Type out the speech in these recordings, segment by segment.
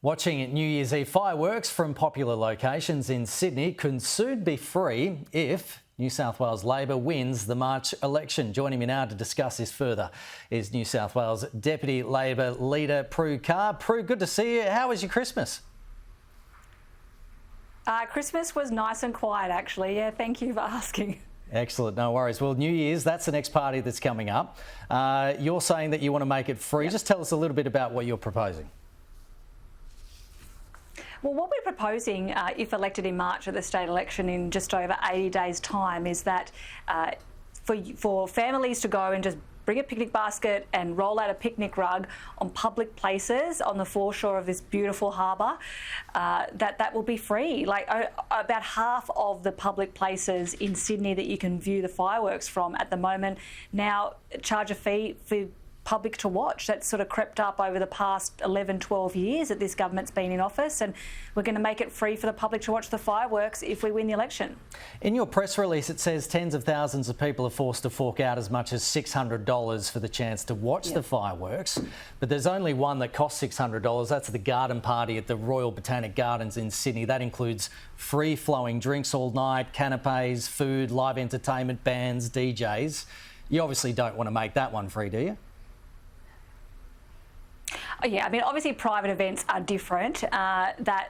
Watching New Year's Eve fireworks from popular locations in Sydney can soon be free if New South Wales Labor wins the March election. Joining me now to discuss this further is New South Wales Deputy Labor Leader Prue. Prue, good to see you. How was your Christmas? Christmas was nice and quiet, actually. Yeah, thank you for asking. Excellent, no worries. Well, New Year's, that's the next party that's coming up. You're saying that you want to make it free. Yep. Just tell us a little bit about what you're proposing. Well, what we're proposing, if elected in March at the state election in just over 80 days' time, is that for families to go and just bring a picnic basket and roll out a picnic rug on public places on the foreshore of this beautiful harbour, that will be free. Like about half of the public places in Sydney that you can view the fireworks from at the moment now charge a fee for public to watch. That's sort of crept up over the past 11, 12 years that this government's been in office, and we're going to make it free for the public to watch the fireworks if we win the election. In your press release, it says tens of thousands of people are forced to fork out as much as $600 for the chance to watch the fireworks, but there's only one that costs $600. That's the garden party at the Royal Botanic Gardens in Sydney. That includes free-flowing drinks all night, canapes, food, live entertainment, bands, DJs. You obviously don't want to make that one free, do you? Yeah, I mean, obviously private events are different. That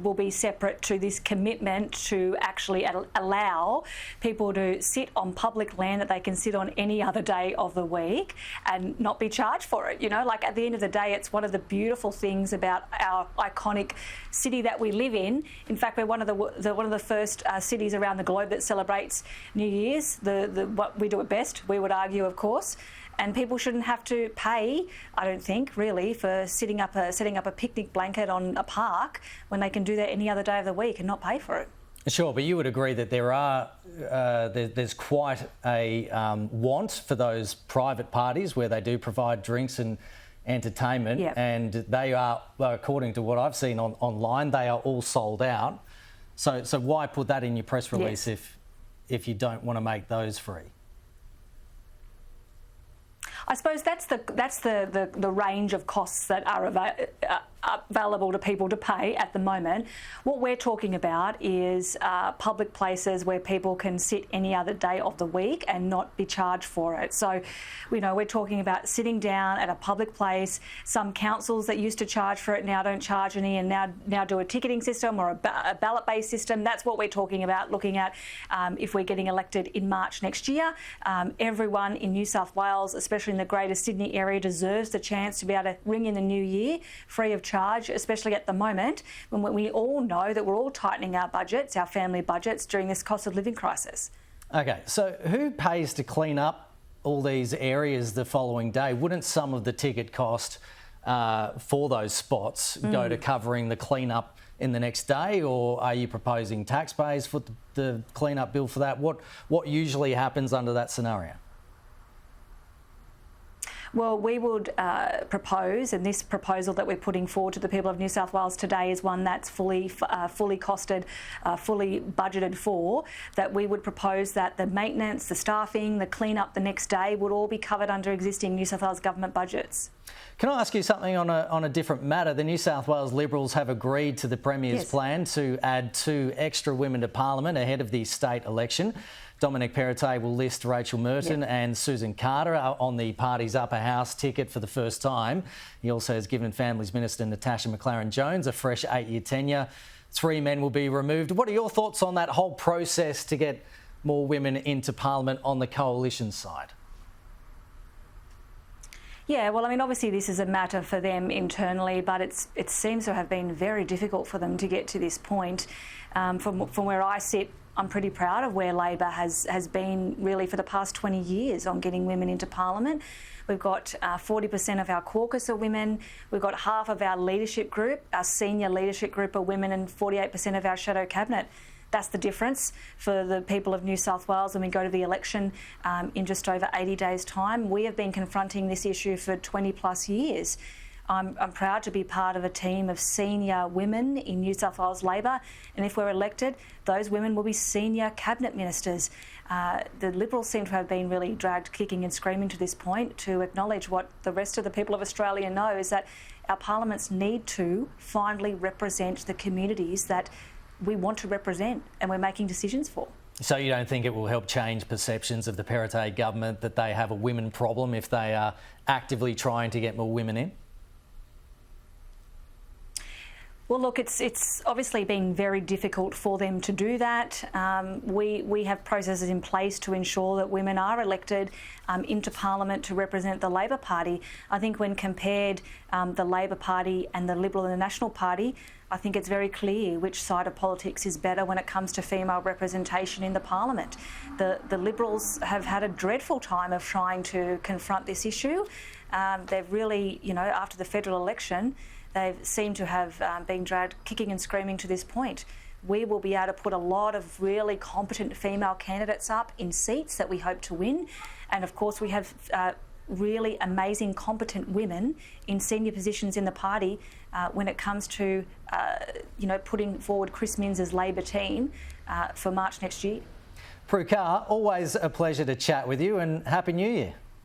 will be separate to this commitment to actually allow people to sit on public land that they can sit on any other day of the week and not be charged for it. You know, like at the end of the day, it's one of the beautiful things about our iconic city that we live in. In fact, we're one of the first cities around the globe that celebrates New Year's. What we do it best, we would argue, of course. And people shouldn't have to pay, I don't think, really, for setting up a picnic blanket on a park when they can do that any other day of the week and not pay for it. Sure, but you would agree that there's quite a want for those private parties where they do provide drinks and entertainment, and they are, according to what I've seen online, they are all sold out. So why put that in your press release if you don't want to make those free? I suppose that's the range of costs that are available to people to pay at the moment. What we're talking about is public places where people can sit any other day of the week and not be charged for it. So, you know, we're talking about sitting down at a public place. Some councils that used to charge for it now don't charge any, and now do a ticketing system or a ballot-based system. That's what we're talking about, looking at if we're getting elected in March next year. Everyone in New South Wales, especially in the Greater Sydney area, deserves the chance to be able to ring in the new year free of charge, especially at the moment when we all know that we're all tightening our budgets, our family budgets, during this cost of living crisis. Okay, so who pays to clean up all these areas the following day? Wouldn't some of the ticket cost for those spots go to covering the clean-up in the next day, or are you proposing taxpayers for the clean-up bill for that? What usually happens under that scenario? Well, we would propose, and this proposal that we're putting forward to the people of New South Wales today is one that's fully costed, fully budgeted for, that we would propose that the maintenance, the staffing, the clean-up the next day would all be covered under existing New South Wales government budgets. Can I ask you something on a different matter? The New South Wales Liberals have agreed to the Premier's plan to add 2 extra women to Parliament ahead of the state election. Dominic Perrottet will list Rachel Merton and Susan Carter on the party's upper house ticket for the first time. He also has given Families Minister Natasha McLaren-Jones a fresh 8-year tenure. 3 men will be removed. What are your thoughts on that whole process to get more women into Parliament on the coalition side? Yeah, well, I mean, obviously this is a matter for them internally, but it seems to have been very difficult for them to get to this point. From where I sit, I'm pretty proud of where Labor has been really for the past 20 years on getting women into Parliament. We've got 40% of our caucus are women. We've got half of our leadership group, our senior leadership group are women, and 48% of our shadow cabinet. That's the difference for the people of New South Wales when we go to the election in just over 80 days' time. We have been confronting this issue for 20 plus years. I'm proud to be part of a team of senior women in New South Wales Labor, and if we're elected, those women will be senior cabinet ministers. The Liberals seem to have been really dragged kicking and screaming to this point to acknowledge what the rest of the people of Australia know, is that our parliaments need to finally represent the communities that we want to represent and we're making decisions for. So you don't think it will help change perceptions of the Perrottet government that they have a women problem if they are actively trying to get more women in? Well, look, it's obviously been very difficult for them to do that. We have processes in place to ensure that women are elected into Parliament to represent the Labor Party. I think when compared the Labor Party and the Liberal and the National Party, I think it's very clear which side of politics is better when it comes to female representation in the Parliament. The Liberals have had a dreadful time of trying to confront this issue. They've really, after the federal election, they seem to have been dragged kicking and screaming to this point. We will be able to put a lot of really competent female candidates up in seats that we hope to win. And of course, we have really amazing, competent women in senior positions in the party when it comes to, putting forward Chris Minns' Labor team for March next year. Prue, always a pleasure to chat with you, and Happy New Year.